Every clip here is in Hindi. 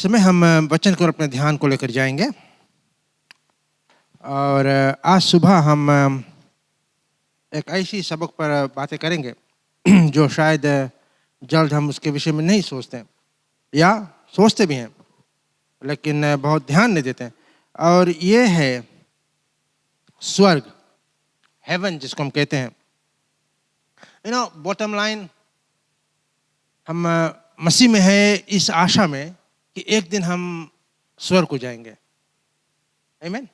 समय हम वचन को अपने ध्यान को लेकर जाएंगे और आज सुबह हम एक ऐसी सबक पर बातें करेंगे जो शायद जल्द हम उसके विषय में नहीं सोचते या सोचते भी हैं लेकिन बहुत ध्यान नहीं देते हैं। और ये है स्वर्ग, हेवन जिसको हम कहते हैं। बॉटम लाइन, हम मसीह में है इस आशा में कि एक दिन हम स्वर्ग को जाएंगे। आमीन।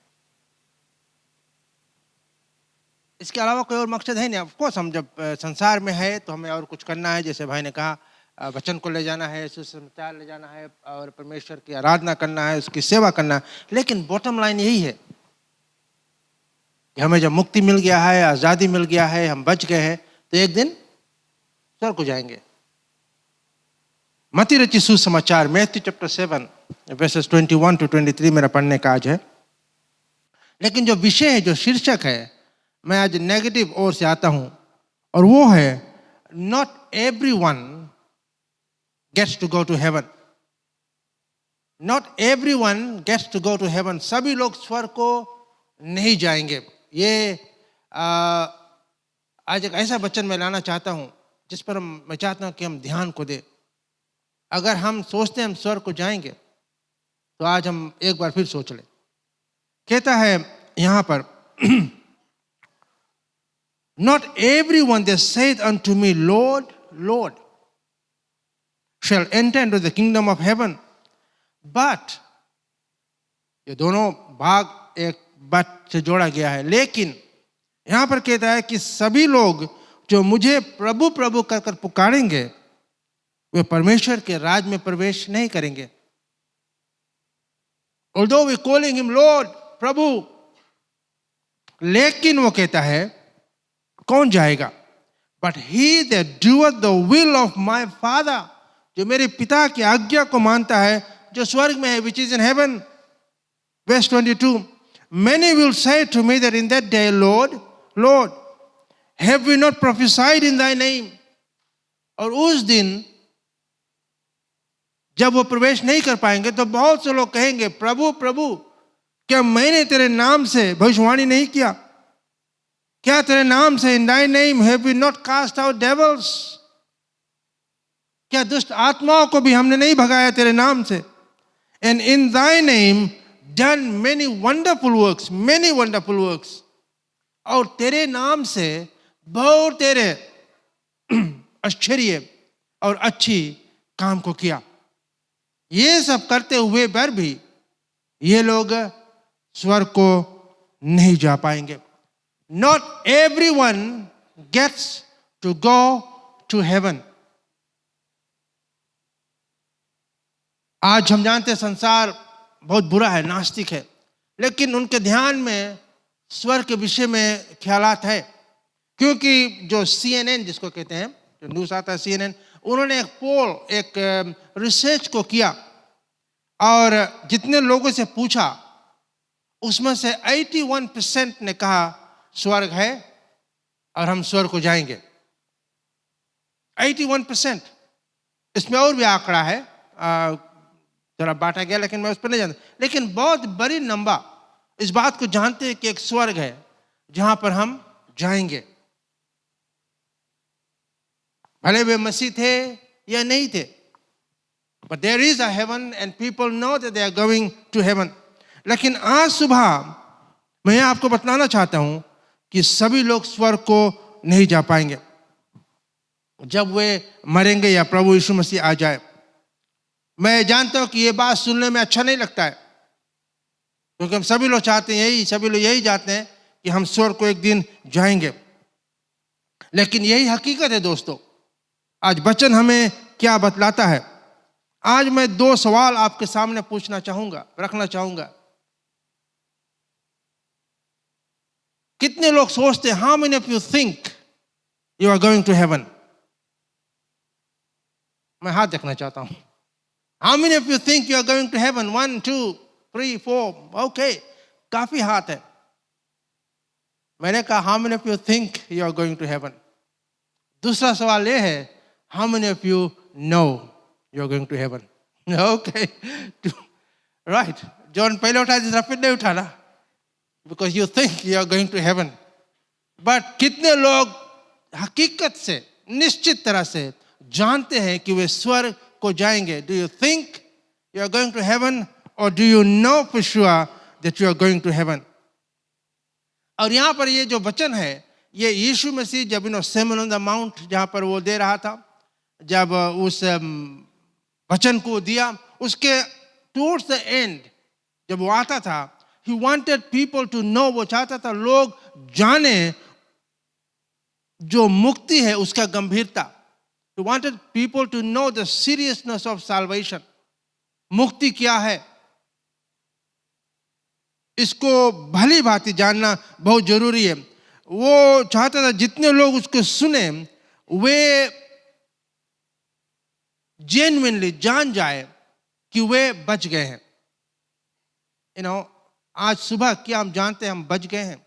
इसके अलावा कोई और मकसद है नहीं। ऑफ कोर्स हम जब संसार में है तो हमें और कुछ करना है, जैसे भाई ने कहा, वचन को ले जाना है, सुसमाचार ले जाना है और परमेश्वर की आराधना करना है, उसकी सेवा करना है। लेकिन बॉटम लाइन यही है कि हमें जब मुक्ति मिल गया है, आज़ादी मिल गया है, हम बच गए हैं, तो एक दिन स्वर्ग को जाएंगे। मत्ती रचित सुसमाचार, मैथ्यू चैप्टर 7 वर्सेस 21 to 23 मेरा पढ़ने का आज है। लेकिन जो विषय है, जो शीर्षक है, मैं आज नेगेटिव ओर से आता हूं और वो है not everyone gets to go to heaven. Not everyone gets to go to heaven. सभी लोग स्वर्ग को नहीं जाएंगे। ये आज एक ऐसा वचन मैं लाना चाहता हूं जिस पर मैं चाहता हूं कि हम ध्यान को दें। अगर हम सोचते हैं हम स्वर्ग को जाएंगे तो आज हम एक बार फिर सोच लें। कहता है यहां पर, Not everyone that saith unto me, Lord, Lord, shall enter into the kingdom of heaven, but ये दोनों भाग एक बात से जोड़ा गया है। लेकिन यहां पर कहता है कि सभी लोग जो मुझे प्रभु प्रभु कर कर पुकारेंगे वे परमेश्वर के राज में प्रवेश नहीं करेंगे। Although we calling him Lord, प्रभु, लेकिन वो कहता है कौन जाएगा? But he that doeth the will of my Father, जो मेरे पिता की आज्ञा को मानता है जो स्वर्ग में है, which is in heaven. Verse 22, many will say to me that in that day, Lord, Lord, have we not prophesied in thy name? और उस दिन जब वो प्रवेश नहीं कर पाएंगे तो बहुत से लोग कहेंगे, प्रभु प्रभु, क्या मैंने तेरे नाम से भविष्यवाणी नहीं किया? क्या तेरे नाम से in thy name have we not cast out devils? क्या दुष्ट आत्माओं को भी हमने नहीं भगाया तेरे नाम से? And in thy name done many wonderful works, many wonderful works. और तेरे नाम से बहुत तेरे आश्चर्य और अच्छी काम को किया। ये सब करते हुए पर भी ये लोग स्वर्ग को नहीं जा पाएंगे। Not everyone gets to go to heaven. आज हम जानते हैं संसार बहुत बुरा है, नास्तिक है, लेकिन उनके ध्यान में स्वर्ग के विषय में ख्यालात है। क्योंकि जो CNN जिसको कहते हैं, जो न्यूज़ आता है CNN, उन्होंने एक पोल, एक रिसर्च को किया और जितने लोगों से पूछा उसमें से 81% ने कहा स्वर्ग है और हम स्वर्ग को जाएंगे। 81%। इसमें और भी आंकड़ा है, जरा बांटा गया, लेकिन मैं उस पर नहीं जानता। लेकिन बहुत बड़ी नंबर इस बात को जानते हैं कि एक स्वर्ग है जहां पर हम जाएंगे, भले वे मसीह थे या नहीं थे। But there is a heaven and people know that they are going to heaven. लेकिन आज सुबह मैं आपको बतलाना चाहता हूं कि सभी लोग स्वर्ग को नहीं जा पाएंगे जब वे मरेंगे या प्रभु यीशु मसीह आ जाए। मैं जानता हूं कि ये बात सुनने में अच्छा नहीं लगता है, क्योंकि हम सभी लोग चाहते हैं, सभी लोग यही चाहते हैं कि हम स्वर्ग को एक दिन जाएंगे। लेकिन यही हकीकत है दोस्तों। आज वचन हमें क्या बतलाता है? आज मैं 2 सवाल आपके सामने पूछना चाहूंगा, रखना चाहूंगा। कितने लोग सोचते हैं, how many of you think you are going to heaven? मैं हाथ देखना चाहता हूं। How many of you think you are going to heaven? 1, 2, 3, 4. Okay, काफी हाथ है। मैंने कहा how many of you think you are going to heaven? दूसरा सवाल ये है, how many of you know you are going to heaven? Okay. Right. John पहले उठा जिस फिर नहीं उठाना, because you think you are going to heaven. But कितने लोग हकीकत से निश्चित तरह से जानते हैं कि वे स्वर्ग को जाएंगे? Do you think you are going to heaven or do you know for sure that you are going to heaven? और यहाँ पर ये जो वचन है, ये यीशु मसीह जब Sermon on the Mount जहाँ पर वो दे रहा था, जब उस वचन को दिया, उसके towards the end जब वो आता था, he wanted people to know, वो चाहता था लोग जाने जो मुक्ति है उसका गंभीरता. He wanted people to know the seriousness of salvation. मुक्ति क्या है, इसको भली भांति जानना बहुत जरूरी है. वो चाहता था जितने लोग उसको सुने वे जेन्युइनली जान जाए कि वे बच गए हैं. आज सुबह क्या हम जानते हैं हम बच गए हैं?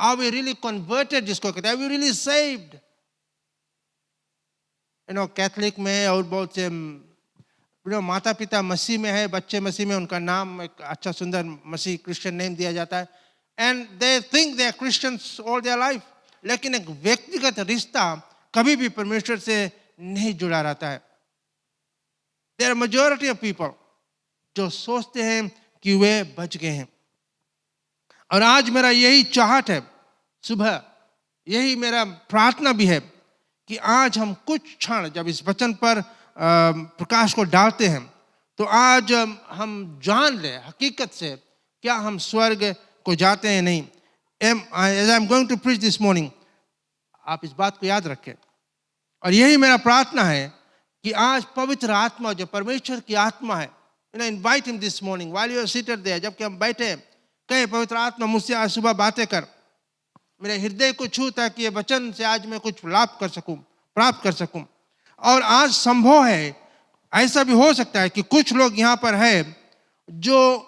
Are we really converted, जिसको कहते हैं? Are we really saved? Catholic में और बहुत से माता पिता मसीह में है, बच्चे मसीह में, उनका नाम एक अच्छा सुंदर मसीह क्रिश्चियन नेम दिया जाता है. And they think they are Christians all their life. लेकिन एक व्यक्तिगत रिश्ता कभी भी परमेश्वर से नहीं जुड़ा रहता है. There are majority of people जो सोचते हैं कि वे बच गए हैं. और आज मेरा यही चाहत है, सुबह यही मेरा प्रार्थना भी है कि आज हम कुछ क्षण जब इस वचन पर प्रकाश को डालते हैं तो आज हम जान ले हकीकत से क्या हम स्वर्ग को जाते हैं नहीं. As I am going to preach this morning, आप इस बात को याद रखें. और यही मेरा प्रार्थना है कि आज पवित्र आत्मा जो परमेश्वर की आत्मा है, invite him this morning while you are seated there, जबकि हम बैठे हैं, कहे पवित्र आत्मा मुझसे आज सुबह बातें कर, मेरे हृदय को छू ताकि ये वचन से आज मैं कुछ लाभ कर सकूं, प्राप्त कर सकूं. और आज संभव है, ऐसा भी हो सकता है कि कुछ लोग यहाँ पर है जो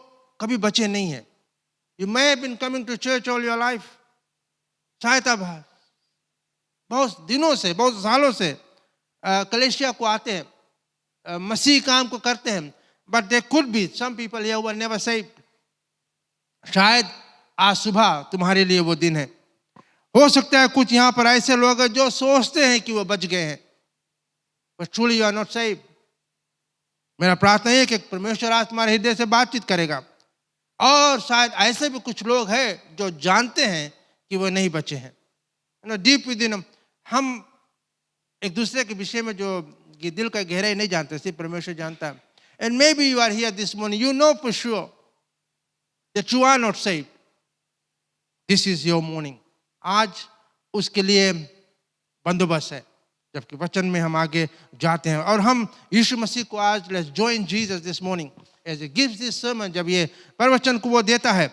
कभी बचे नहीं है. You may have been coming to church all your life. शायद अब बहुत दिनों से, बहुत सालों से कलेशिया को आते हैं, मसीह काम को करते हैं. But there could be some people here who were never saved. शायद आज सुबह तुम्हारे लिए वो दिन है. हो सकता है कुछ यहाँ पर ऐसे लोग हैं जो सोचते हैं कि वो बच गए हैं, but truly you are not saved. मेरा प्रार्थना है कि परमेश्वर आज तुम्हारे हृदय से बातचीत करेगा. और शायद ऐसे भी कुछ लोग हैं जो जानते हैं कि वो नहीं बचे हैं. डीप विदिन हम एक दूसरे के विषय में जो ये दिल का गहराई नहीं जानते, सिर्फ परमेश्वर जानता है. And maybe you are here this morning, you know for sure that you are not saved. This is your morning. आज उसके लिए बंदोबस्त है, जबकि वचन में हम आगे जाते हैं. और हम यीशु मसीह को आज let's join Jesus this morning as he gives this sermon. जब ये प्रवचन को वो देता है,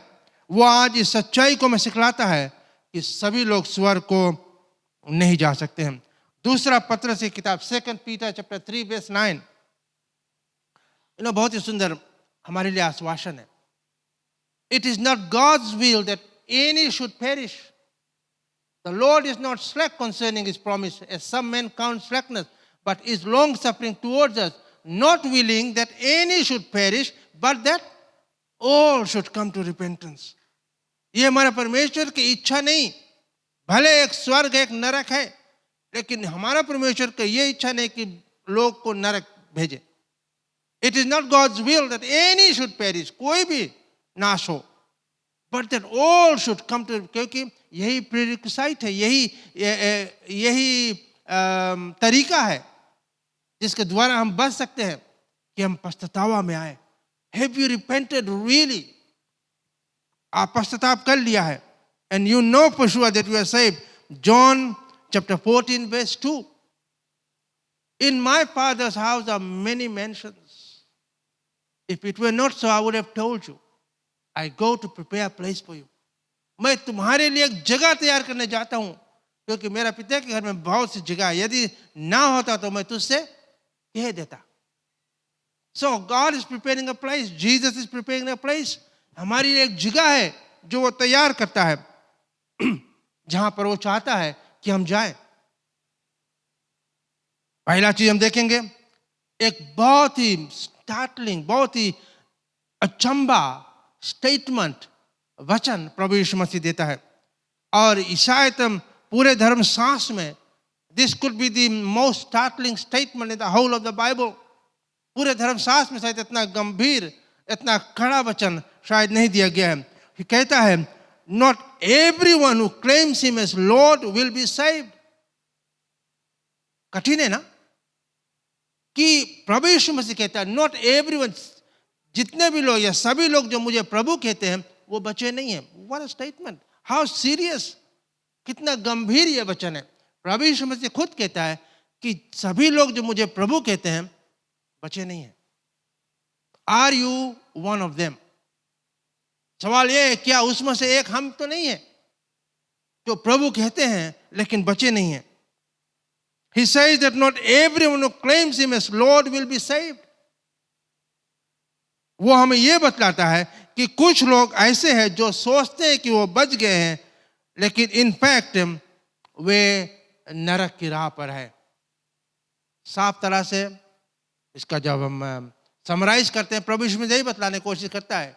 वो आज इस सच्चाई को मैं सिखलाता है कि सभी लोग स्वर्ग को नहीं जा सकते हैं. दूसरा पत्रस की किताब 2 Peter chapter 3 verse 9 बहुत ही सुंदर हमारे लिए आश्वासन है. It is not God's will that any should perish. The Lord is not slack concerning his promise, as some men count slackness, but is long suffering towards us, not willing that any should perish, but that all should come to repentance. ये हमारा परमेश्वर की इच्छा नहीं. भले एक स्वर्ग एक नरक है, लेकिन हमारा परमेश्वर की ये इच्छा नहीं कि लोग को नरक भेजे. It is not God's will that any should perish, कोई भी नाश हो, but that all should come to, क्योंकि यही प्रीरिक्विसाइट है, यही तरीका है जिसके द्वारा हम बच सकते हैं कि हम पश्चातावा में आए. Have you repented really? आप पश्चाताप कर लिया है, and you know for sure that you are saved. John chapter 14 verse 2. In my Father's house are many mansions. If it were not so, I would have told you. I go to prepare a place for you. मैं तुम्हारे लिए एक जगह तैयार करने जाता हूं, क्योंकि मेरा पिता के घर में बहुत सी जगह है. यदि ना होता तो मैं तुझसे कह देता. So God is preparing a place. Jesus is preparing a place. हमारी लिए एक जगह है जो वो तैयार करता है, जहां पर वो चाहता है कि हम जाएं. पहला चीज हम देखेंगे, एक बहुत ही स्टार्टलिंग, बहुत ही अचंबा स्टेटमेंट, वचन प्रभु यीशु मसीह देता है। और शायद पूरे धर्मशास्त्र में this could be the most startling statement in the whole of the Bible. पूरे धर्मशास्त्र में शायद इतना गंभीर, इतना कड़ा वचन शायद नहीं दिया गया है। कहता है, not everyone who claims him as Lord will be saved. कठिन है ना कि प्रभु यीशु मसीह कहता है नॉट एवरीवन, जितने भी लोग या सभी लोग जो मुझे प्रभु कहते हैं वो बचे नहीं हैं। What a statement, how serious, कितना गंभीर ये वचन है। प्रभु यीशु मसीह खुद कहता है कि सभी लोग जो मुझे प्रभु कहते हैं बचे नहीं हैं। Are you one of them? सवाल ये है, क्या उसमें से एक हम तो नहीं है जो प्रभु कहते हैं लेकिन बचे नहीं हैं? He says that not everyone who claims him as Lord will be saved. वो हमें ये बतलाता है कि कुछ लोग ऐसे हैं जो सोचते हैं कि वो बच गए हैं, लेकिन इनफैक्ट वे नरक की राह पर है। साफ तरह से इसका जब हम समराइज करते हैं, प्रभु यीशु यही बतलाने की कोशिश करता है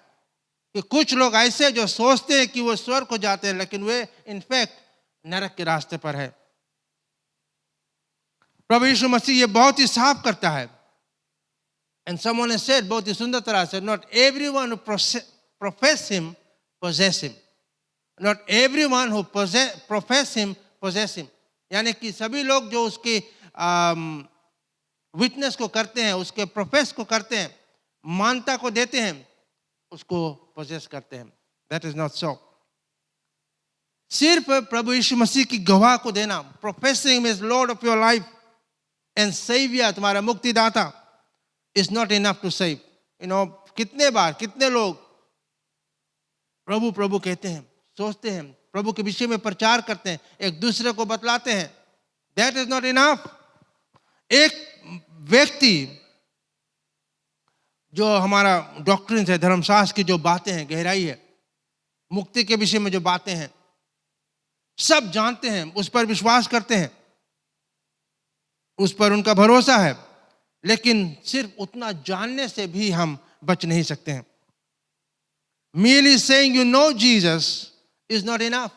कि कुछ लोग ऐसे जो सोचते हैं कि वो स्वर्ग को जाते हैं, लेकिन वे इनफैक्ट नरक के रास्ते पर है। प्रभु यीशु मसीह ये बहुत ही साफ करता है। And someone has said, बहुत ही सुंदर तरह से, not everyone who profess him possess him. Not everyone who profess him possess him. यानी कि सभी लोग जो उसके विटनेस को करते हैं, उसके प्रोफेस को करते हैं, मानता को देते हैं, उसको पोजेस करते हैं। That is not so. सिर्फ प्रभु यीशु मसीह की गवाह को देना, professing him as Lord of your life and Savior, तुम्हारा मुक्तिदाता, is not enough to save. You know, कितने बार कितने लोग प्रभु प्रभु कहते हैं, सोचते हैं, प्रभु के विषय में प्रचार करते हैं, एक दूसरे को बतलाते हैं। That is not enough. एक व्यक्ति जो हमारा डॉक्ट्रिन है, धर्मशास्त्र की जो बातें हैं, गहराई है, मुक्ति के विषय में जो बातें हैं, सब जानते हैं, उस पर विश्वास करते हैं, उस पर उनका भरोसा है, लेकिन सिर्फ उतना जानने से भी हम बच नहीं सकते हैं। Merely saying you know Jesus is not enough.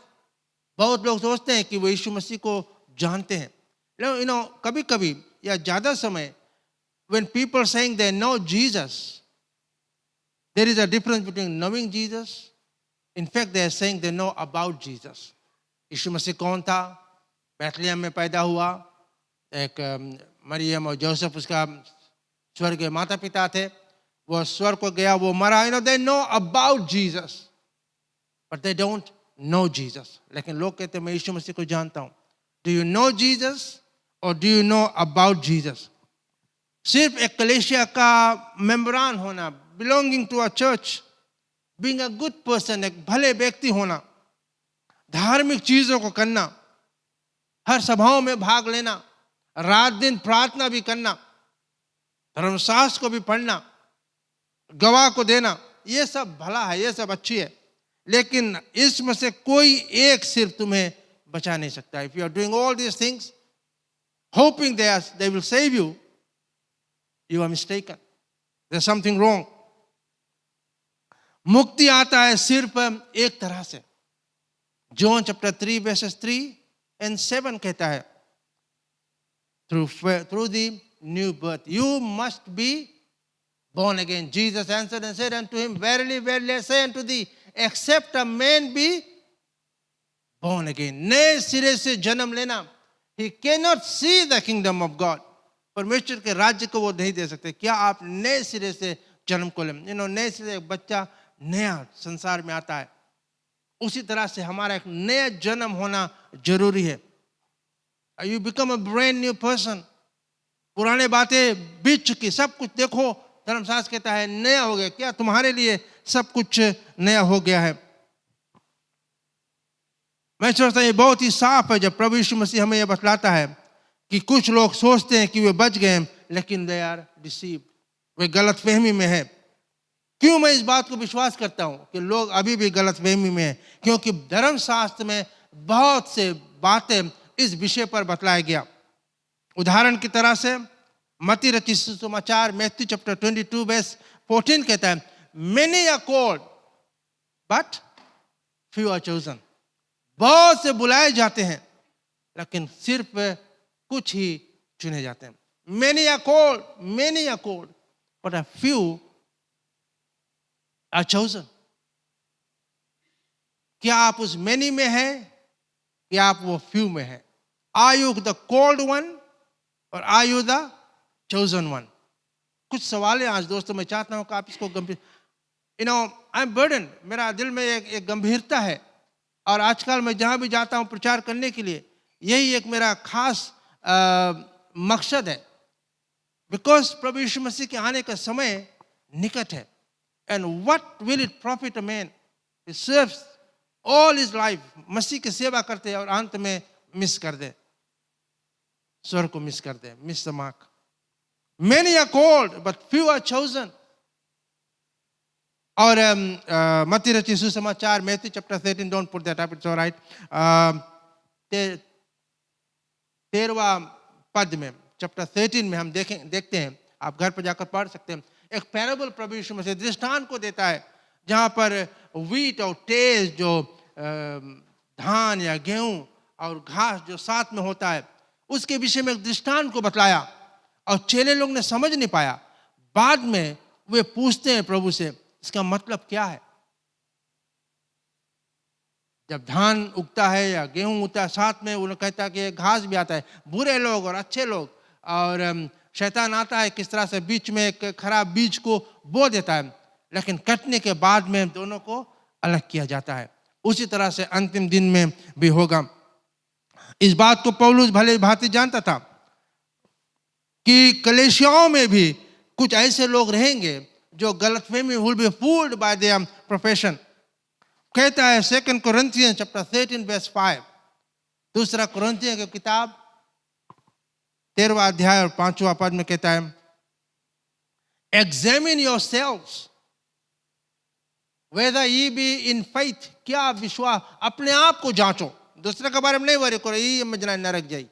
बहुत लोग सोचते हैं कि वो यीशु मसीह को जानते हैं। You know, कभी कभी या ज्यादा समय, when people saying they know Jesus, there is a difference between knowing Jesus. In fact, they are saying they know about Jesus. यीशु मसीह कौन था? बैतलहम में पैदा हुआ, एक मरियम और जोसेफ उसका स्वर्गीय माता पिता थे, वो स्वर्ग को गया, वो मरा। You know, they know about Jesus, but they don't know Jesus. लेकिन लोग कहते हैं मैं यीशु मसीह को जानता हूँ। Do you know Jesus or do you know about Jesus? सिर्फ एक कलीसिया का मेंबरान होना, belonging to a church, being a good person, एक भले व्यक्ति होना, धार्मिक चीजों को करना, हर सभाओं में भाग लेना, रात दिन प्रार्थना भी करना, धर्मशास्त्र को भी पढ़ना, गवाह को देना, ये सब भला है, ये सब अच्छी है, लेकिन इसमें से कोई एक सिर्फ तुम्हें बचा नहीं सकता। If you are doing all these things, hoping they will save you, you are mistaken. There's something wrong. मुक्ति आता है सिर्फ एक तरह से। John chapter 3 verses 3 and 7 कहता है, through the new birth. You must be born again. Jesus answered and said unto him, verily, verily, I say unto thee, except a man be born again. नए सिरे से जन्म लेना, he cannot see the kingdom of God. परमेश्वर के राज्य को वो नहीं दे सकते। क्या आप नए सिरे से जन्म को लें? नए सिरे से एक बच्चा नया संसार में आता है, उसी तरह से हमारा एक नया जन्म होना जरूरी है। You become a brand new person. पुराने बातें बीत चुकी, सब कुछ देखो, धर्मशास्त्र कहता है नया हो गया। क्या तुम्हारे लिए सब कुछ नया हो गया है? मैं सोचता हूं ये बहुत ही साफ है जब प्रभु यीशु मसीह हमें यह बतलाता है कि कुछ लोग सोचते हैं कि वे बच गए, लेकिन they are deceived, वे गलतफहमी में है। क्यों मैं इस बात को विश्वास करता हूं कि लोग अभी भी गलतफहमी में है? क्योंकि धर्मशास्त्र में बहुत से बातें इस विषय पर बतलाया गया। उदाहरण की तरह से मत्ती रचित सुसमाचार मैथ्यू चैप्टर 22 वर्स 14 कहता है, many are called but few are chosen. बहुत से बुलाए जाते हैं लेकिन सिर्फ कुछ ही चुने जाते हैं। Many are called but a few are chosen. क्या आप उस मेनी में हैं या आप वो फ्यू में हैं? Are you the called one और are you the chosen one? कुछ सवाल है आज दोस्तों, मैं चाहता हूं कि आप इसको गंभीर, आई एम बर्डन, मेरा दिल में एक गंभीरता है, और आजकल मैं जहां भी जाता हूं प्रचार करने के लिए यही एक मेरा खास मकसद है, बिकॉज प्रभु यीशु मसीह के आने का समय निकट है। And what will it profit a man who serves all his life, मसीह की सेवा करते हैं और अंत में मिस कर दे, स्वर को मिस कर दे, miss the mark. Many are called but few are chosen। और मत्ती रचित सुसमाचार Matthew chapter 13, don't put that up, it's alright, 13वां पद में, चैप्टर 13 में हम देखते हैं, आप घर पर जाकर पढ़ सकते हैं, एक पैराबल प्रभु यीशु मसीह दृष्टांत को देता है जहां पर व्हीट और तेज जो धान या गेहूं और घास जो साथ में होता है उसके विषय में एक दृष्टांत को बतलाया, और चेले लोग ने समझ नहीं पाया। बाद में वे पूछते हैं प्रभु से, इसका मतलब क्या है? जब धान उगता है या गेहूं उगता है साथ में, उन्होंने कहता है कि घास भी आता है, बुरे लोग और अच्छे लोग, और शैतान आता है किस तरह से बीच में एक खराब बीज को बो देता है, लेकिन कटने के बाद में दोनों को अलग किया जाता है। उसी तरह से अंतिम दिन में भी होगा। इस बात को पौलुस भले भांति जानता था कि कलीसियाओं में भी कुछ ऐसे लोग रहेंगे जो गलतफहमी will be fooled bye their profession. कहता है 2 कोरिन्थियंस चैप्टर 13 वर्स 5, दूसरा कोरिन्थियों की किताब 13वां अध्याय और 5वां पद में कहता है, examine yourselves whether ye be in faith। क्या विश्वास, अपने आप को जांचो, दूसरे के बारे में नहीं वरी करो, ये मजना नरक जाई,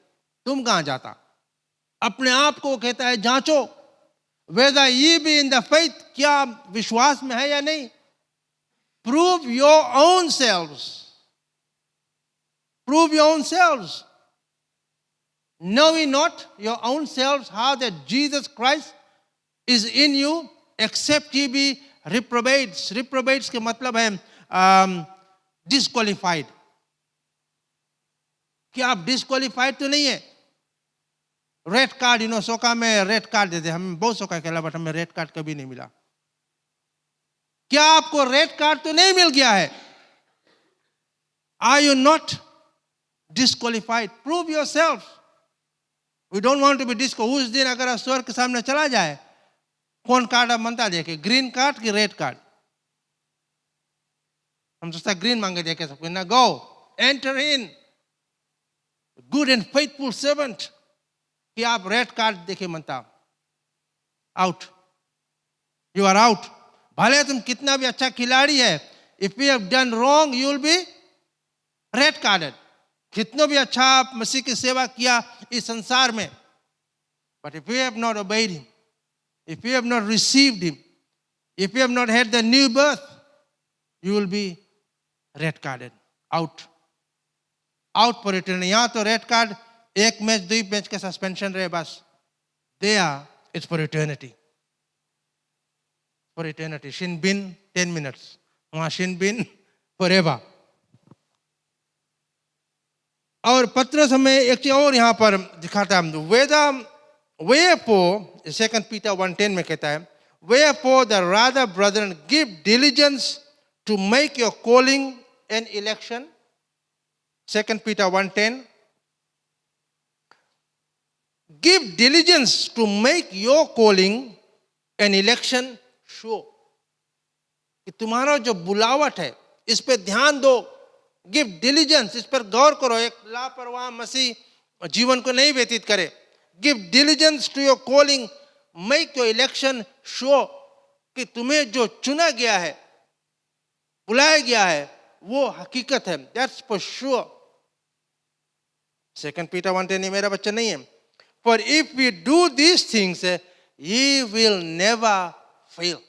तुम कहां जाता, अपने आप को कहता है जांचो। whether ye be in the faith, क्या विश्वास में है या नहीं। prove your own selves, knowing not your own selves how that Jesus Christ is in you, except ye be reprobates। reprobates के मतलब है disqualified। क्या आप डिस्क्वालिफाइड तो नहीं है? रेड कार्ड, सोका में रेड कार्ड देते, हमें बहुत सोका खेला बट हमें रेड कार्ड कभी नहीं मिला। क्या आपको रेड कार्ड तो नहीं मिल गया है? Are you not disqualified? Prove yourself. We don't want to be disco. उस दिन अगर आप स्वर्ग के सामने चला जाए, कौन कार्ड आप मनता देखे, ग्रीन कार्ड कि रेड कार्ड? हम सोचता ग्रीन मांगे देखे सबको ना। Go enter in good and faithful servant. कि आप रेड कार्ड देखे मनता, आउट, यू आर आउट। भले तुम कितना भी अच्छा खिलाड़ी है, if you have done wrong you will be red carded. कितना भी अच्छा आप मसीह की सेवा किया इस संसार में, but if you have not obeyed him, if you have not received him, if you have not had the new birth, you will be red carded, out for eternity। यहाँ तो रेड कार्ड 1 मैच 2 मैच का सस्पेंशन रहे बस। there it's for eternity, shin bin 10 minutes, वहाँ shin bin forever। और पत्रस हमें एक चीज और यहाँ पर दिखाता है, wherefore 2 Peter 1:10 में कहता है, wherefore the rather brethren give diligence to make your calling and election। 2 Peter 1:10, give diligence to make your calling and election sure। कि तुम्हारा जो बुलावट है इस पे ध्यान दो, गिव डिलीजेंस, इस पर गौर करो, एक लापरवाह मसीह जीवन को नहीं व्यतीत करे। Give diligence to your calling, make your election sure, कि तुम्हें जो चुना गया है, बुलाया गया है, वो हकीकत है, दैट्स फॉर श्योर। 2 Peter 1:10 मेरा बच्चा नहीं है। For if we do these things, ye will never fail.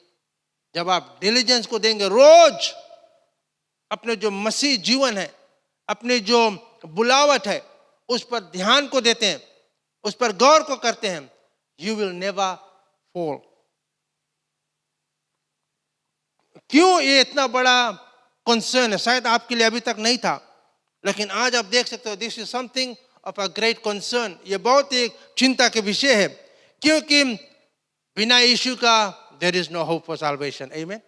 जब आप diligence को देंगे रोज, अपने जो मसीह जीवन है, अपने जो बुलावट है, उस पर ध्यान को देते हैं, उस पर गौर को करते हैं, you will never fall. क्यों ये इतना बड़ा कंसर्न है? शायद आपके लिए अभी तक नहीं था, लेकिन आज आप देख सकते हो, this is something of a great concern. ये बहुत एक चिंता के विषय है, क्योंकि बिना यीशु का there is no hope for salvation. आमीन.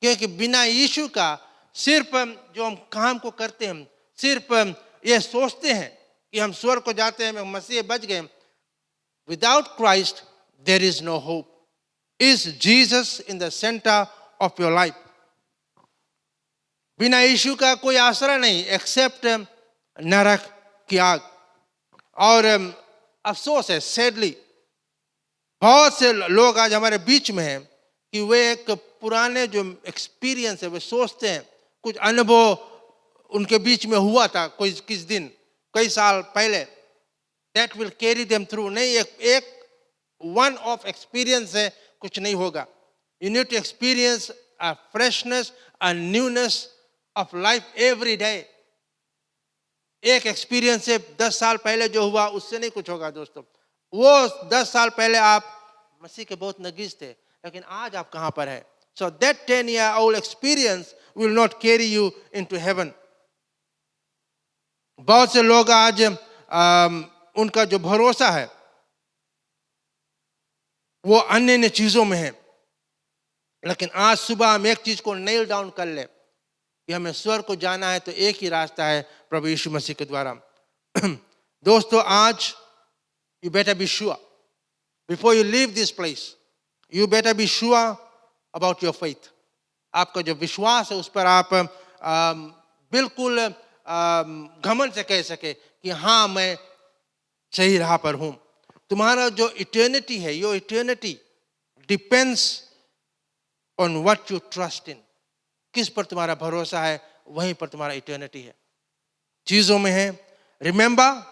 क्योंकि बिना यीशु का सिर्फ जो हम काम को करते हैं, सिर्फ ये सोचते हैं कि हम स्वर्ग को जाते हैं, मसीह बच गए. Without Christ there is no hope. Is Jesus in the centre of your life. बिना यीशु का कोई आसरा नहीं एक्सेप्ट नरक की आग. और अफसोस है, सैडली बहुत से लोग आज हमारे बीच में हैं कि वे एक पुराने जो एक्सपीरियंस है, वे सोचते हैं कुछ अनुभव उनके बीच में हुआ था कोई किस दिन, कई साल पहले, that will carry them through. नहीं, एक वन ऑफ एक्सपीरियंस है, कुछ नहीं होगा. You need to experience a freshness, a newness of life every day. एक एक्सपीरियंस से 10 साल पहले जो हुआ उससे नहीं कुछ होगा दोस्तों. वो 10 साल पहले आप मसीह के बहुत नज़दीक थे, लेकिन आज आप कहां पर हैं? So that 10-year-old experience will not carry you into heaven. बहुत से लोग आज उनका जो भरोसा है वो अन्य अन्य चीजों में है. लेकिन आज सुबह हम एक चीज को नेल डाउन कर ले कि हमें स्वर्ग को जाना है, तो एक ही रास्ता है, प्रभु यीशु मसीह के द्वारा. दोस्तों, आज you better be sure before you leave this place, you better be sure about your faith. आपका जो विश्वास है उस पर आप बिल्कुल घमंड से कह सके कि हाँ, मैं सही राह पर हूं. तुम्हारा जो इटर्निटी है, your eternity depends on what you trust in. किस पर तुम्हारा भरोसा है, वहीं पर तुम्हारा इटर्निटी है. चीजों में है. रिमेंबर,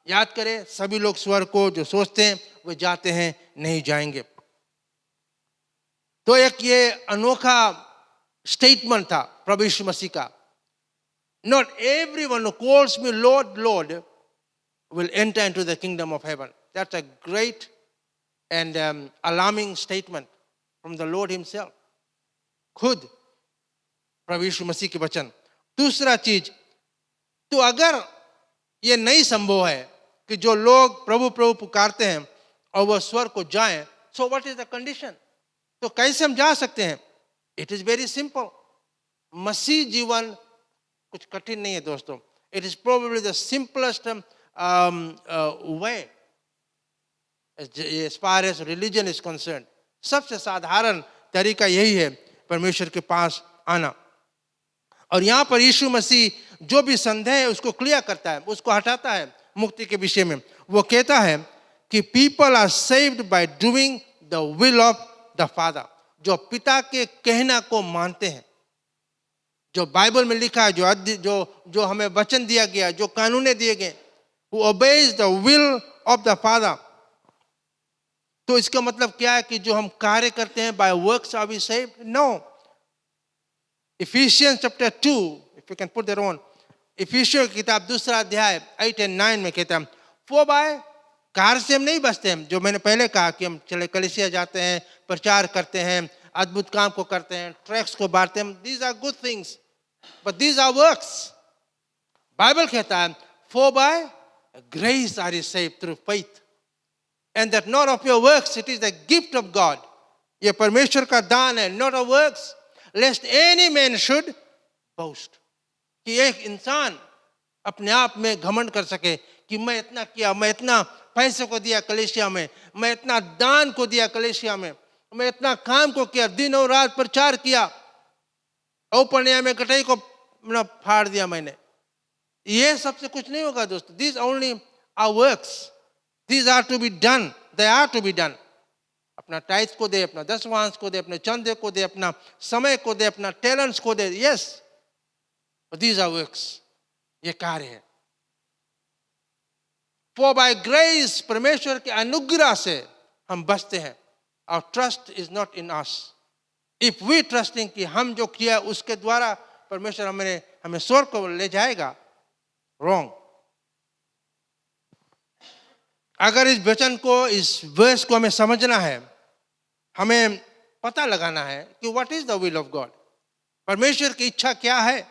याद करें, सभी लोग स्वर्ग को जो सोचते हैं वे जाते हैं, नहीं जाएंगे. तो एक ये अनोखा स्टेटमेंट था प्रभु यीशु मसीह का. Not everyone who calls me Lord, Lord will enter into the kingdom of heaven. That's a great and alarming statement from the Lord himself. खुद प्रभु यीशु मसीह के वचन. दूसरा चीज, तो अगर ये नहीं संभव है कि जो लोग प्रभु प्रभु पुकारते हैं और वह स्वर्ग को जाएं, so what is the condition? तो कैसे हम जा सकते हैं? It is very simple. मसीह जीवन कुछ कठिन नहीं है दोस्तों. It is probably the simplest way as far as religion is concerned. सबसे साधारण तरीका यही है परमेश्वर के पास आना. और यहाँ पर यीशु मसीह जो भी संदेह है उसको क्लियर करता है, उसको हटाता है मुक्ति के विषय में. वो कहता है कि people are saved by doing the will of the Father. जो पिता के कहना को मानते हैं, जो बाइबल में लिखा है, जो हमें वचन दिया गया, जो कानून दिए गए, who obeys the will of the father. तो इसका मतलब क्या है कि जो हम कार्य करते हैं by works are we saved? No. Ephesians chapter 2, if you can put that on. Ephesians की किताब दूसरा अध्याय 8 and 9 में कहता है, for by कार्य से हम नहीं बचते हैं. जो मैंने पहले कहा कि हम चले कलीसिया जाते हैं, प्रचार करते हैं, अद्भुत काम को करते हैं, ट्रैक्स को बांटते हैं. These are good things, but these are works. Bible कहता है, for by grace are you saved through faith, and that not of your works, it is the gift of God. ये परमेश्वर का दान है, not of works, lest any man should boast. कि एक इंसान अपने आप में घमंड कर सके कि मैं इतना किया, मैं इतना पैसे को दिया कलीसिया में, मैं इतना दान को दिया कलीसिया में, मैं इतना काम को किया, दिन और रात प्रचार किया, औपन्या में कटाई को फाड़ दिया मैंने. ये सबसे कुछ नहीं होगा दोस्तों. These only are works. These are to be done. They are to be done. अपना टाइथ को दे, अपना दशवांश को दे, अपने चंदे को दे, अपना समय को दे, अपना टैलेंट्स को दे. Yes, but these are works. ये कार्य है. For by grace, परमेश्वर के अनुग्रह से हम बचते हैं. Our trust is not in us. If we trusting कि हम जो किया उसके द्वारा परमेश्वर हमें स्वर्ग को ले जाएगा, wrong. अगर इस वचन को, इस वर्स को हमें समझना है, हमें पता लगाना है कि what is the will of God. परमेश्वर की इच्छा क्या है?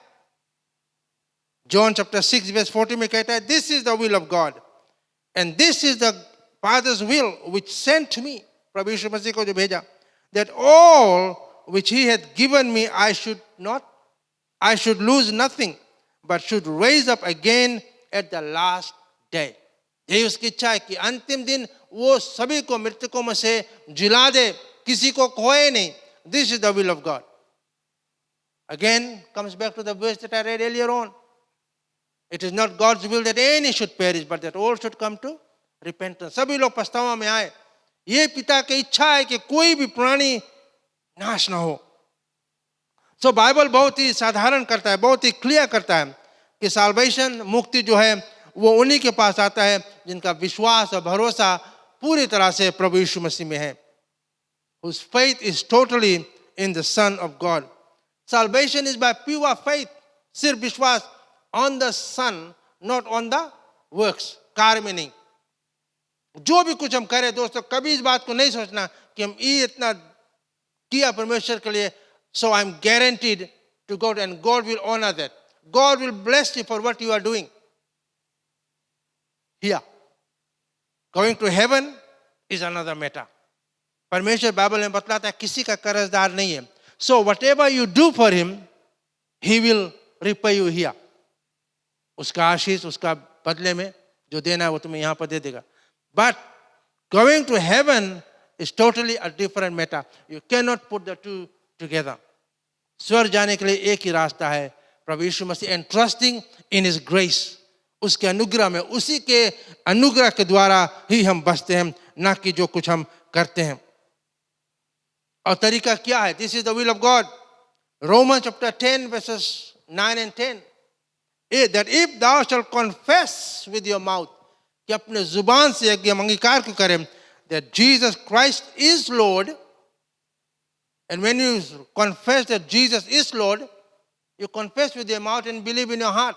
John chapter 6 verse 40 में कहता है, this is the will of God and this is the Father's will which sent me. प्रभु यीशु मसीह को जो भेजा, that all which he had given me I should lose nothing but should raise up again at the last day. यही उसकी इच्छा है कि अंतिम दिन वो सभी को मृतकों में से जिला दे, किसी को खोए नहीं. This is the will of God. Again comes back to the verse that I read earlier on. It is not God's will that any should perish, but that all should come to repentance. सभी लोग पछतावा में आए. ये पिता की इच्छा है कि कोई भी प्राणी नाश ना हो. सो बाइबल बहुत ही साधारण करता है, बहुत ही क्लियर करता है कि साल्वेशन, मुक्ति जो है वो उन्हीं के पास आता है जिनका विश्वास और भरोसा पूरी तरह से प्रभु यीशु मसीह में है. Whose faith is totally in the Son of God. Salvation is by pure faith. सिर्फ विश्वास on the Son, not on the works. कार्य में नहीं. जो भी कुछ हम करें दोस्तों, कभी इस बात को नहीं सोचना कि हम ये इतना किया परमेश्वर के लिए, so I'm guaranteed to God and God will honor that. God will bless you for what you are doing. Here. Going to heaven is another matter. परमेश्वर बाइबल में बतलाता है किसी का कर्जदार नहीं है. So whatever you do for him, he will repay you here. उसका आशीष, उसका बदले में जो देना है वो तुम्हें यहाँ पर दे देगा. But going to heaven is totally a different matter. You cannot put the two together. स्वर्ग जाने के लिए एक ही रास्ता है, प्रभु यीशु मसीह, and trusting in his grace. उसके अनुग्रह में, उसी के अनुग्रह के द्वारा ही हम बचते हैं, ना कि जो कुछ हम करते हैं. और तरीका क्या है? This is the will of God. Romans chapter 10 verses 9 and 10. That if thou shalt confess with your mouth, कि अपने जुबान से एक अंगीकार को करें, that Jesus Christ is Lord, and when you confess that Jesus is Lord, you confess with your mouth and believe in your heart.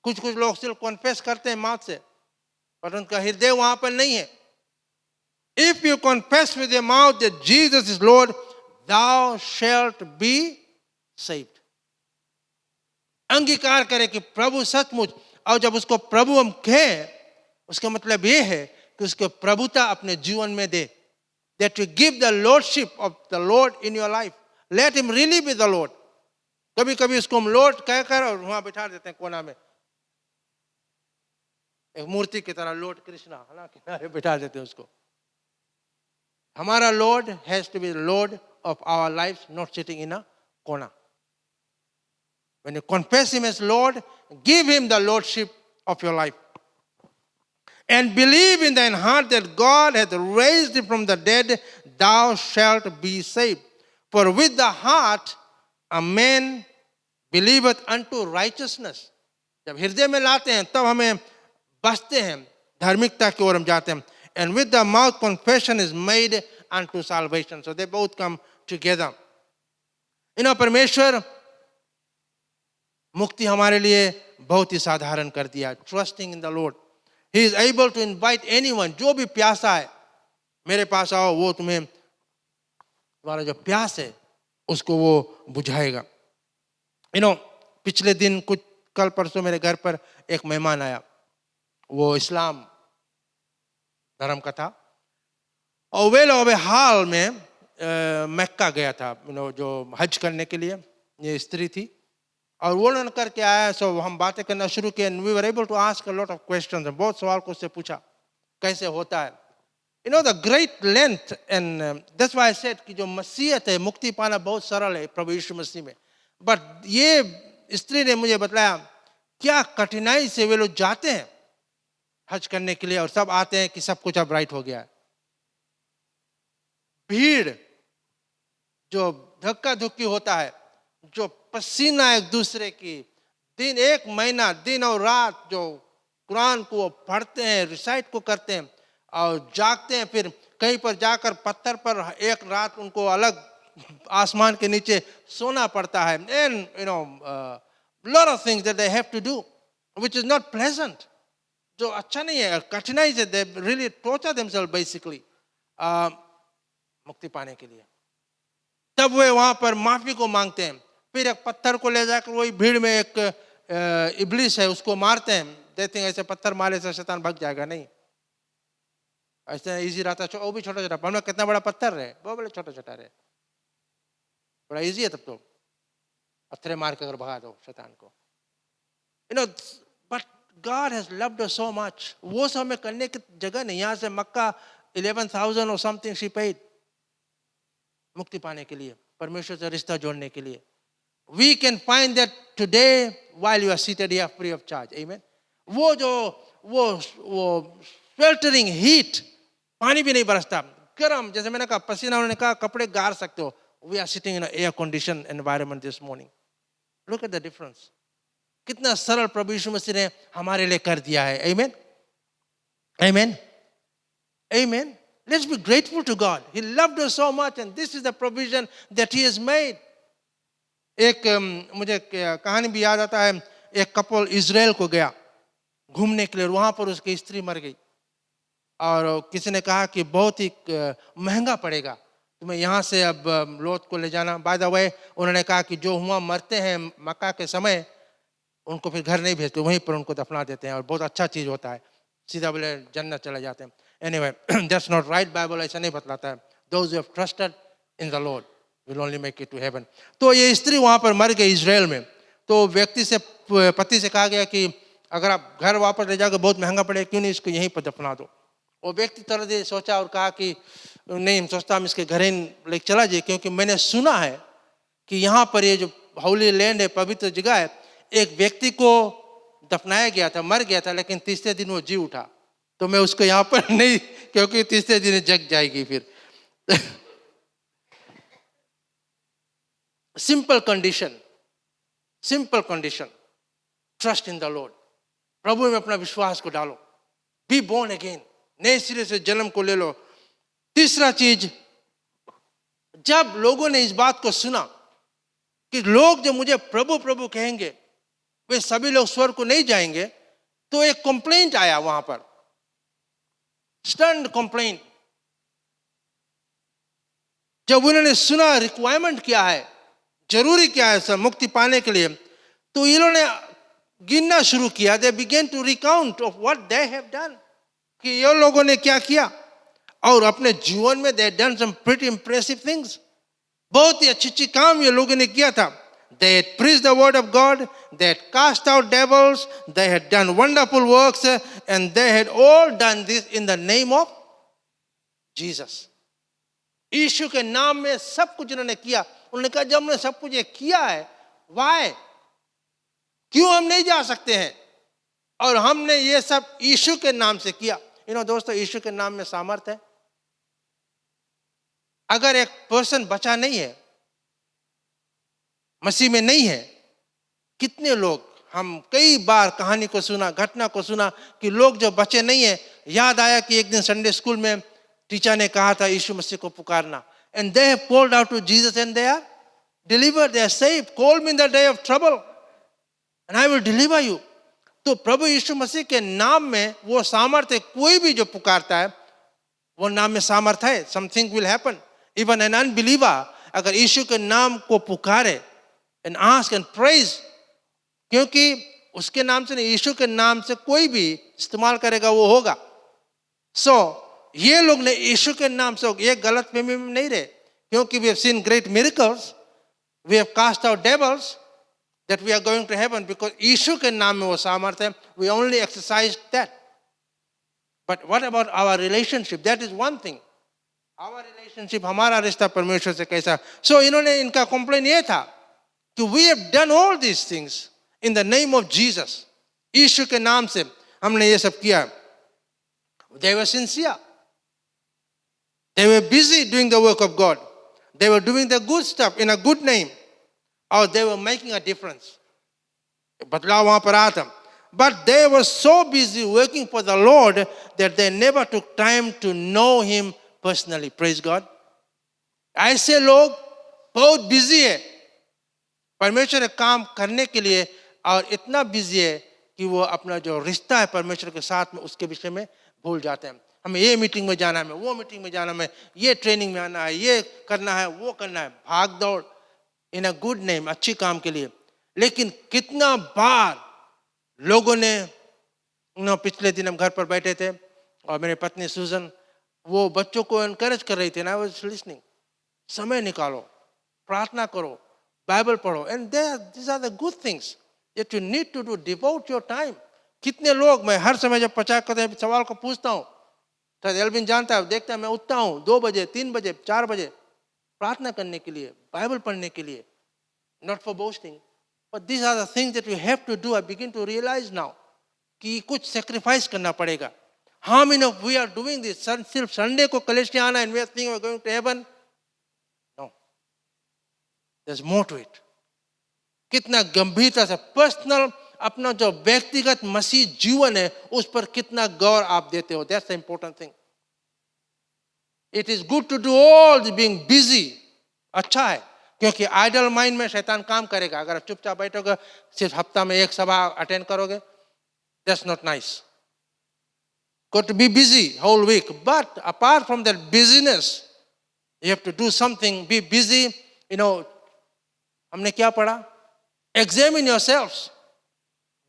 कुछ लोग सिर्फ confess करते हैं माउथ से, पर उनका हृदय वहां पर नहीं है. If you confess with your mouth that Jesus is Lord, thou shalt be saved. अंगीकार करें कि प्रभु सचमुच, और जब उसको प्रभु हम कहें, उसका मतलब ये है कि उसको प्रभुता अपने जीवन में दे. That you give the lordship of the Lord in your life. Let him really be the Lord. कभी कभी उसको हम लॉर्ड कहकर और वहां बिठा देते हैं कोना में, एक मूर्ति की तरह लॉर्ड कृष्णा, है ना, किनारे बिठा देते हैं उसको. हमारा Lord has to be Lord of our life, not sitting in a कोना. When you confess him as Lord, give him the lordship of your life. And believe in thine heart that God hath raised him from the dead, thou shalt be saved. For with the heart a man believeth unto righteousness. जब हृदय में लाते हैं तब हमें बचते हैं, धार्मिकता की ओर हम जाते हैं. And with the mouth confession is made unto salvation. So they both come together. परमेश्वर मुक्ति हमारे लिए बहुत ही साधारण कर दिया. Trusting in the Lord, he is able to invite anyone. जो भी प्यासा है मेरे पास आओ, वो तुम्हें, तुम्हारा जो प्यास है उसको वो बुझाएगा. पिछले दिन कुछ कल परसों मेरे घर पर एक मेहमान आया. वो इस्लाम धर्म का था और वे हाल में मक्का गया था, जो हज करने के लिए. ये स्त्री थी और वो लोग करके आया. सो हम बातें करना शुरू किए. We were able to ask a lot of questions. बहुत सवाल को उससे पूछा कैसे होता है. The great length, and that's why I said कि जो मसीहत है, मुक्ति पाना बहुत सरल है प्रभु यीशु मसीह में. बट ये स्त्री ने मुझे बताया क्या कठिनाई से वे लोग जाते हैं हज करने के लिए, और सब आते हैं कि सब कुछ अब राइट हो गया है. भीड़, जो धक्का धुक्की होता है, जो पसीना एक दूसरे की, दिन, एक महीना दिन और रात जो कुरान को पढ़ते हैं, रिसाइट को करते हैं और जागते हैं, फिर कहीं पर जाकर पत्थर पर एक रात उनको अलग आसमान के नीचे सोना पड़ता है. And lot of things that they have to do, which is not pleasant. जो अच्छा नहीं है, कठिनाई से they really torture themselves basically, मुक्ति पाने के लिए. तब वे वहां पर माफी को मांगते हैं, फिर एक पत्थर को ले जाकर वही भीड़ में एक इब्लिस है उसको मारते हैं. देखते हैं ऐसे पत्थर मारे से शैतान भाग जाएगा, नहीं, ऐसे इजी रहता है. वो भी छोटा छोटा, पर कितना बड़ा पत्थर रहे, वो बड़े छोटा छोटा रहे, बड़ा इजी है. तब तो पत्थरे मार के अगर भगा दो शैतान को. But God has loved us so much. वो सब हमें करने की जगह नहीं. यहाँ से मक्का 11,000 or something she paid मुक्ति पाने के लिए, परमेश्वर से रिश्ता जोड़ने के लिए. We can find that today while you are seated here free of charge. Amen. वो sweltering heat, पानी भी नहीं बरसता, गर्म, जैसे मैंने कहा पसीना, उन्होंने कहा कपड़े गार सकते हो. We are sitting in an air conditioned environment this morning. Look at the difference. कितना सरल प्रभु यीशु मसीह ने हमारे लिए कर दिया है. Amen. Amen. Amen. Let's be grateful to God. He loved us so much and this is the provision that He has made. एक मुझे कहानी भी याद आता है. एक कपल इजराइल को गया घूमने के लिए, वहां पर उसकी स्त्री मर गई और किसी ने कहा कि बहुत ही महंगा पड़ेगा तुम्हें यहाँ से अब लोथ को ले जाना. बाय द वे उन्होंने कहा कि जो हुआ मरते हैं मक्का के समय, उनको फिर घर नहीं भेजते, वहीं पर उनको दफना देते हैं और बहुत अच्छा चीज होता है, सीधा बोले जन्नत चले जाते हैं. Anyway, that's not right. Bible ऐसा नहीं बतलाता है. Those who have trusted in the Lord will only make it to heaven. तो ये स्त्री वहां पर मर गई इजराइल में. तो व्यक्ति से, पति से कहा गया कि अगर आप घर वापस ले जाओगे बहुत महंगा पड़ेगा, क्यों नहीं इसको यहीं पर दफना दो. वो व्यक्ति थोड़ा देर सोचा और कहा कि नहीं, हम सोचता हम इसके घर ही लेके चला जाए, क्योंकि मैंने सुना है कि यहाँ पर ये जो होली लैंड है, पवित्र जगह है, एक व्यक्ति को दफनाया गया था, मर गया था, लेकिन तीसरे दिन वो जी उठा. तो मैं उसको यहाँ पर नहीं, क्योंकि तीसरे दिन जग जाएगी फिर. Simple condition, trust in the Lord. प्रभु में अपना विश्वास को डालो. बी बोर्न अगेन, नए सिरे से जन्म को ले लो. तीसरा चीज, जब लोगों ने इस बात को सुना कि लोग जो मुझे प्रभु प्रभु कहेंगे वे सभी लोग स्वर्ग को नहीं जाएंगे, तो एक कंप्लेंट आया वहां पर, स्टर्न कंप्लेंट. जब उन्होंने सुना रिक्वायरमेंट क्या है, जरूरी क्या है सब मुक्ति पाने के लिए, तो इन्होंने गिनना शुरू किया. They began to recount of what they have done, कि ये लोगों ने क्या किया और अपने जीवन में they done some pretty impressive things. बहुत ही अच्छी काम ये लोगों ने किया था. They had preached the word of God, they had cast out devils, they had done wonderful works, and they had all done this in the name of Jesus. यीशु के नाम में सब कुछ इन्होंने किया. उन्होंने कहा जब हमने सब कुछ ये किया है, why? क्यों हम नहीं जा सकते हैं? और हमने ये सब यीशु के नाम से किया. दोस्तों, यीशु के नाम में सामर्थ्य है. अगर एक पर्सन बचा नहीं है, मसीह में नहीं है, कितने लोग, हम कई बार कहानी को सुना, घटना को सुना कि लोग जो बचे नहीं है. याद आया कि एक दिन संडे स्कूल में टीचर ने कहा था यीशु मसीह को पुकारना. And they have called out to Jesus and they are delivered, they are saved. Call me in the day of trouble and I will deliver you. तो प्रभु यीशु मसीह के नाम में वो सामर्थ्य, कोई भी जो पुकारता है वो नाम में सामर्थ्य है. Something will happen. Even an unbeliever अगर यीशु के नाम को पुकारे and ask and praise, क्योंकि उसके नाम से नहीं, यीशु के नाम से कोई भी इस्तेमाल करेगा वो होगा. So ये लोग ने यीशु के नाम से, ये गलत फहमी में नहीं रहे, क्योंकि we have seen great miracles, we have cast out devils, that we are going to heaven because यीशु के नाम में वो सामर्थ्य है. We only exercised that. But what about our relationship? That is one thing. Our relationship, हमारा रिश्ता परमेश्वर से कैसा. So इन्होंने, इनका कंप्लेन ये था कि we have done all these things in the name of Jesus. यीशु के नाम से हमने ये सब किया. They were sincere. They were busy doing the work of God. They were doing the good stuff in a good name. Or they were making a difference. बदलाव वहां पर आया था. but they were so busy working for the Lord that they never took time to know him personally. Praise God. ऐसे लोग बहुत बिजी है परमेश्वर का काम करने के लिए और इतना बिजी है कि वो अपना जो रिश्ता है परमेश्वर के साथ में उसके विषय में भूल जाते हैं. हमें ये मीटिंग में जाना है, वो मीटिंग में जाना है, ये ट्रेनिंग में आना है, ये करना है, वो करना है, भाग दौड़ इन अ गुड नेम, अच्छी काम के लिए. लेकिन कितना बार लोगों ने पिछले दिन हम घर पर बैठे थे और मेरी पत्नी सुजन वो बच्चों को एनकरेज कर रही थी ना, आई वाज लिसनिंग. समय निकालो, प्रार्थना करो, बाइबल पढ़ो, and these are the good things that you need to do. Devote your time. कितने लोग, मैं हर समय जब प्रचार करते हैं सवाल को पूछता हूँ, तो एल्विन जानता है, देखता है मैं उठता हूँ 2 बजे 3 बजे 4 बजे प्रार्थना करने के लिए, बाइबल पढ़ने के लिए, not for boasting, but these are the things that you have to do. I begin to realise now कि कुछ सेक्रीफाइस करना पड़ेगा. How many of we are doing this? सिर्फ संडे को कलेसिया आना and we are thinking we are going to heaven? No. There's more to it. कितना गंभीरता से पर्सनल अपना जो व्यक्तिगत मसीह जीवन है उस पर कितना गौर आप देते हो. That's the important thing. It is good to do all the being busy. अच्छा है क्योंकि आइडल माइंड में शैतान काम करेगा. अगर आप चुपचाप बैठोगे सिर्फ हफ्ता में एक सभा अटेंड करोगे, that's not nice. Got to be busy whole week, but apart from that busyness, you have to do something. Be busy. हमने क्या पढ़ा? Examine yourselves.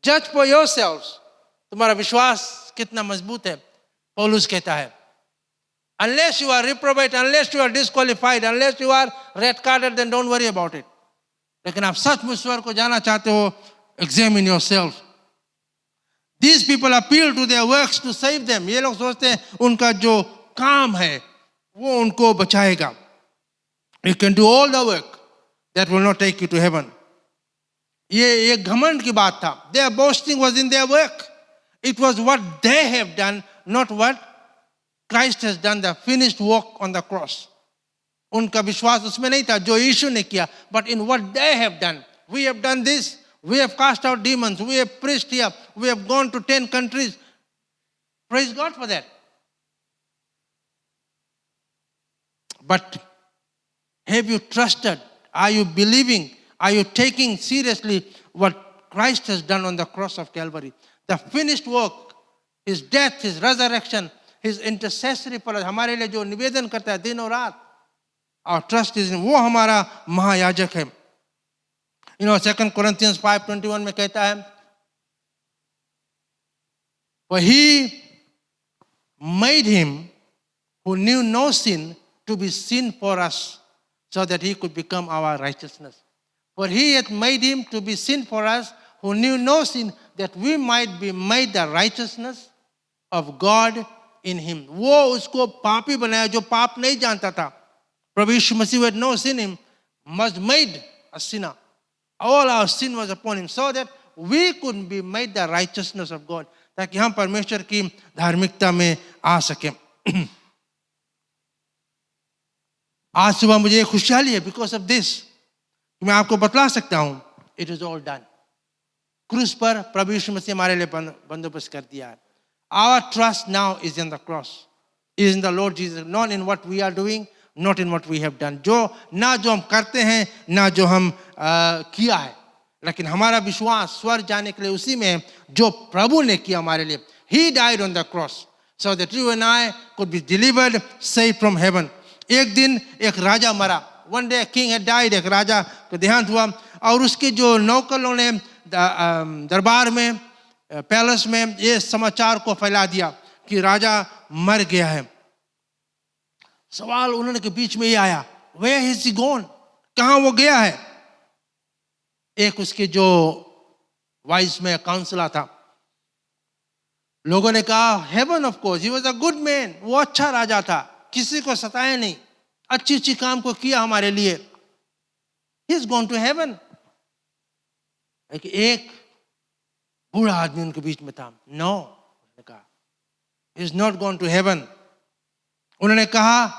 Judge for yourselves. तुम्हारा विश्वास कितना मजबूत है? पौलुस कहता है. Unless you are reprobate, unless you are disqualified, unless you are red carded, then don't worry about it. लेकिन आप सचमुच स्वर को जाना चाहते हो, examine yourself. These people appeal to their works to save them. ये लोग सोचते हैं उनका जो काम है वो उनको बचाएगा. You can do all the work that will not take you to heaven. ये एक घमंड की बात था. Their boasting was in their work. It was what they have done, not what Christ has done, the finished work on the cross. उनका विश्वास उसमें नहीं था जो यीशु ने किया, but in what they have done. We have done this. We have cast out demons. We have preached here. We have gone to 10 countries. Praise God for that. But have you trusted? Are you believing? Are you taking seriously what Christ has done on the cross of Calvary? The finished work, His death, His resurrection, His intercessory for us. हमारे लिए जो निवेदन करता है दिन और रात. Our trust is in, वो हमारा महायाजक है. 2 Corinthians 5:21 में कहता है, For He made Him who knew no sin to be sin for us, so that He could become our righteousness. For He hath made Him to be sin for us who knew no sin, that we might be made the righteousness of God in Him. वो उसको पापी बनाया जो पाप नहीं जानता था. प्रभु यीशु मसीह had no sin in Him, was made a sinner. All our sin was upon Him, so that we could be made the righteousness of God, ताकि हम परमेश्वर की धार्मिकता में आ सकें. आज सुबह मुझे खुशहाली है because of this. मैं आपको बतला सकता हूं, it is all done. क्रूस पर प्रभु यीशु मसीह हमारे लिए बंदोबस्त कर दिया है. Our trust now is in the cross, is in the Lord Jesus, not in what we are doing, not in what we have done. ना जो हम करते हैं, ना जो हम किया है, लेकिन हमारा विश्वास स्वर्ग जाने के लिए उसी में है जो प्रभु ने किया हमारे लिए. He died on the cross so that you and I could be delivered, saved from heaven. एक दिन एक राजा मरा. One day a king had died. एक राजा का देहांत हुआ और उसके जो नौकरों ने दरबार में, पैलेस में ये समाचार को फैला दिया कि राजा मर गया है. सवाल उन्होंने के बीच में ये आया, Where is he gone? कहाँ वो गया है? एक उसके जो वाइस में काउंसलर था, लोगों ने कहा heaven of course, he was a good man. वो अच्छा राजा था, किसी को सताया नहीं, अच्छी अच्छी काम को किया हमारे लिए. He is gone to heaven. एक बूढ़ा आदमी उनके बीच में था. No, उसने कहा, he is not gone to heaven. उन्होंने कहा,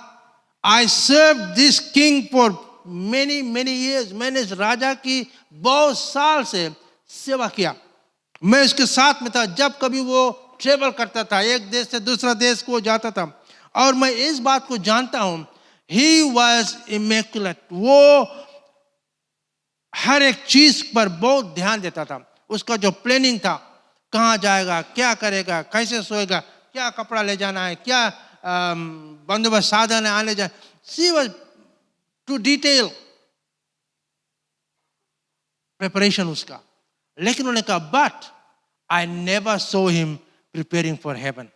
I served this king for many years. मैंने इस राजा की बहुत साल से सेवा किया. मैं उसके साथ में था जब कभी वो ट्रेवल करता था, एक देश से दूसरा देश को जाता था, और मैं इस बात को जानता हूं, ही वॉज इमेकुलेट। वो हर एक चीज पर बहुत ध्यान देता था। उसका जो प्लानिंग था, कहाँ जाएगा, क्या करेगा, कैसे सोएगा, क्या कपड़ा ले जाना है, क्या बंदोबस्त साधन है आने जाए, सी वॉज टू डिटेल प्रिपरेशन उसका। लेकिन उन्होंने कहा, but I never saw him preparing for heaven.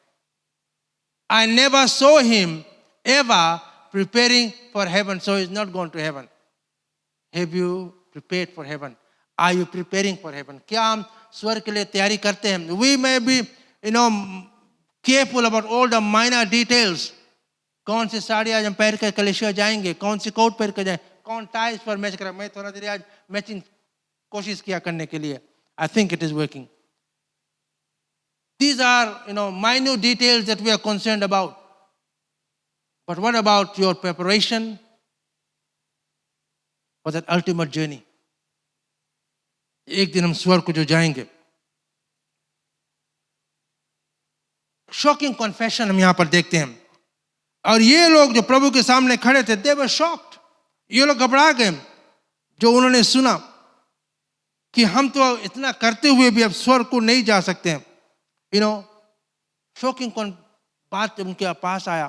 I never saw him ever preparing for heaven, so he's not going to heaven. Have you prepared for heaven? Are you preparing for heaven? क्या हम स्वर्ग के लिए तैयारी करते हैं? We may be, careful about all the minor details. कौन सी साड़ी आज हम पहन कर कलेशिया जाएंगे, कौन सी कोट पहन कर जाए, कौन टाइज पर मैच करें। मैं थोड़ा देर आज मैचिंग कोशिश किया करने के लिए। I think it is working. These are, minute details that we are concerned about. But what about your preparation for that ultimate journey? एक दिन हम स्वर्ग को जो जाएंगे। शॉकिंग कॉन्फेशन हम यहां पर देखते हैं। और ये लोग जो प्रभु के सामने खड़े थे, they were shocked. ये लोग घबरा गए जो उन्होंने सुना कि हम तो इतना करते हुए भी अब स्वर्ग को नहीं जा सकते हैं। शॉकिंग बात उनके पास आया।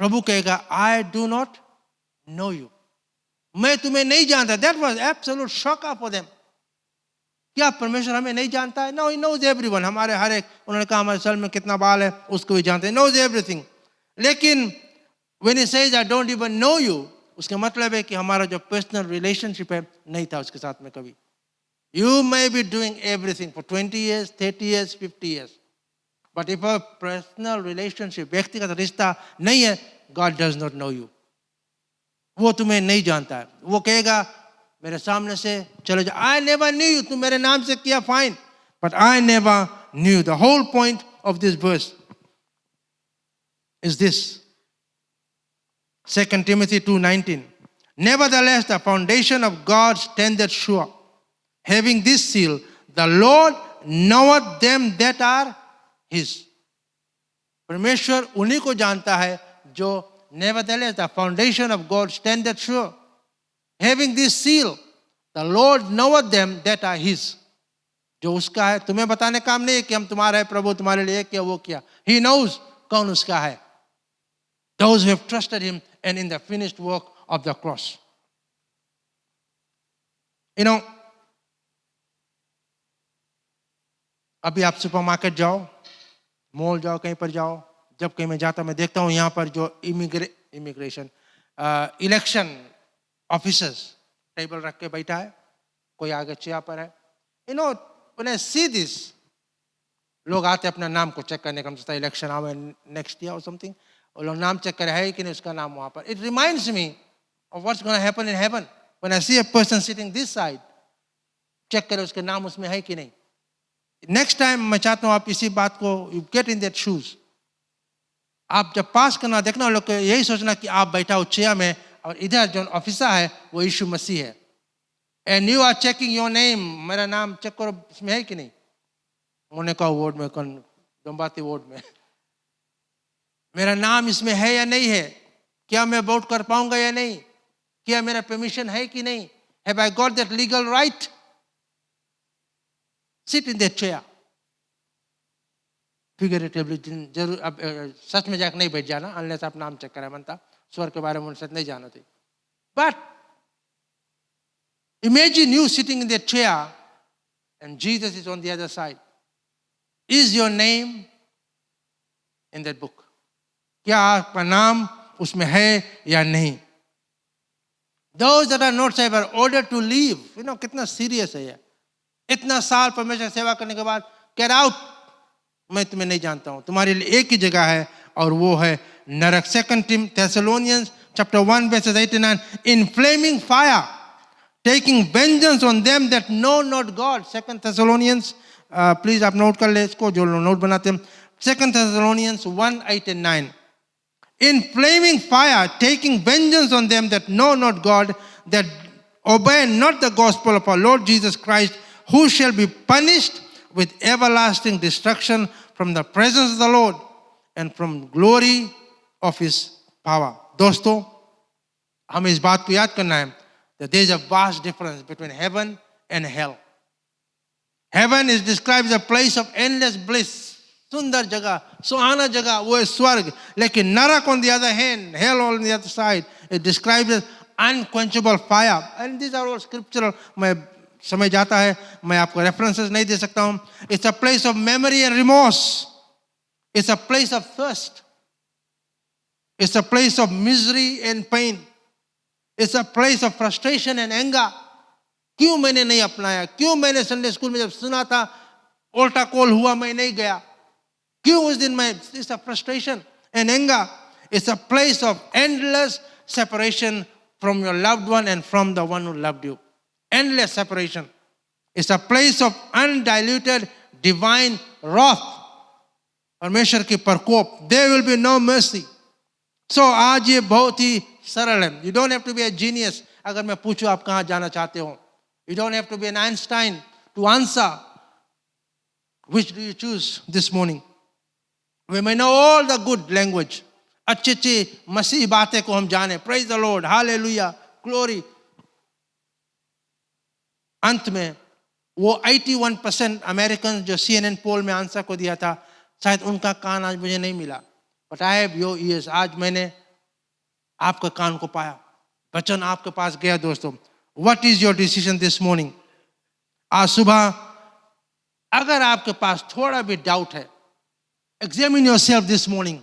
प्रभु कहेगा, I do not know you, मैं तुम्हें नहीं जानता। That was absolute shock for them. क्या परमेश्वर हमें नहीं जानता है? No, he knows everyone. हमारे हर एक, उन्होंने कहा हमारे सर में कितना बाल है उसको भी जानते हैं, नोज एवरीथिंग। लेकिन when he says I don't even know you, उसका मतलब है कि हमारा जो पर्सनल रिलेशनशिप है नहीं था उसके साथ में कभी। You may be doing everything for 20 years, 30 years, 50 years. But if a personal relationship, व्यक्तिगत रिश्ता नहीं है, God does not know you. वो तुम्हें नहीं जानता है। वो कहेगा मेरे सामने से चले जाओ। I never knew you. तुम मेरे नाम से किया fine, but I never knew. The whole point of this verse is this. 2 Timothy 2:19. Nevertheless, the foundation of God standeth sure, having this seal, the Lord knoweth them that are his. परमेश्वर उन्हीं को जानता है जो, nevertheless the foundation of God standeth sure, having this seal, the Lord knoweth them that are his. जो उसका है, तुम्हें बताने काम नहीं है कि हम तुम्हारा है, प्रभु तुम्हारे लिए किया वो किया। He knows कौन उसका है। Those who have trusted him and in the finished work of the cross. अभी आप सुपरमार्केट जाओ, मॉल जाओ, कहीं पर जाओ, जब कहीं मैं जाता मैं देखता हूँ यहाँ पर जो इमिग्रेशन इलेक्शन ऑफिसर्स टेबल रख के बैठा है, कोई आगे चेयर पर है। when I see this, लोग आते अपना नाम को चेक करने का, सोचता है इलेक्शन आवे नेक्स्ट ईयर और समथिंग, और लोग नाम चेक करे है कि नहीं उसका नाम वहाँ पर। It reminds me of what's going to happen in heaven when I see a person sitting this side, check करे उसके नाम उसमें है कि नहीं। नेक्स्ट टाइम मैं चाहता हूँ आप इसी बात को, you get in that shoes. आप जब पास करना देखना, लोग यही सोचना कि आप बैठा हो चेयर में और इधर जो ऑफिसर है वो यीशु मसीह है, and you are checking your name, मेरा नाम चेक करो इसमें है कि नहीं। उन्होंने कहा वार्ड में, दम्बाती वार्ड में, मेरा नाम इसमें है या नहीं है, क्या मैं वोट कर पाऊंगा या नहीं, क्या मेरा परमिशन है कि नहीं, have I got that legal right. Sit in that chair. Figuratively, जरूर अब सच में जाकर नहीं बैठ जाना, अनलेस आप नाम चेक करा बनता, स्वर्ग के बारे में सच नहीं जाना थी। But imagine you sitting in that chair and Jesus is on the other side. Is your name in that book? क्या आपका नाम उसमें है या नहीं? Those that are not saved are ordered to leave. कितना सीरियस है ये। इतना साल परमेश्वर सेवा करने के बाद, get out, मैं तुम्हें नहीं जानता हूं। तुम्हारे लिए एक ही जगह है और वो है नरक। 2 Thessalonians chapter 1 verses 8 and 9. In flaming fire, taking vengeance on them that know not God. 2 Thessalonians, please आप नोट कर ले इसको, जो नोट बनाते हैं। 2 Thessalonians 1, 8 and 9. In flaming fire, taking vengeance on them that know not God, that obey not the gospel of our Lord Jesus Christ, who shall be punished with everlasting destruction from the presence of the Lord and from glory of his power. दोस्तों, हमें इस बात को याद करना है that there is a vast difference between heaven and hell. Heaven is described as a place of endless bliss. सुंदर जगह, सुहाना जगह, वो है स्वर्ग. लेकिन नरक on the other hand, hell on the other side, it described as unquenchable fire. And these are all scriptural. मैं समय जाता है, मैं आपको references नहीं दे सकता हूँ. It's a place of memory and remorse. It's a place of thirst. It's a place of misery and pain. It's a place of frustration and anger. क्यों मैंने नहीं अपनाया? क्यों मैंने संडे स्कूल में जब सुना था उल्टा कॉल हुआ मैं नहीं गया? क्यों उस दिन मैं? It's a frustration and anger. It's a place of endless separation from your loved one and from the one who loved you. Endless separation. It's a place of undiluted divine wrath. परमेश्वर की प्रकोप. There will be no mercy. So आज ये बहुत ही सरल है. You don't have to be a genius. अगर मैं पूछूं आप कहाँ जाना चाहते हो, you don't have to be an Einstein to answer. Which do you choose this morning? We may know all the good language. अच्छी अच्छी मसीह बातें को हम जाने. Praise the Lord. Hallelujah. Glory. अंत में वो 81% अमेरिकन जो CNN पोल में आंसर को दिया था, शायद उनका कान आज मुझे नहीं मिला. But I have your ears. आज मैंने आपका कान को पाया. वचन आपके पास गया. दोस्तों, what is your decision this morning? आज सुबह अगर आपके पास थोड़ा भी डाउट है, examine yourself this morning.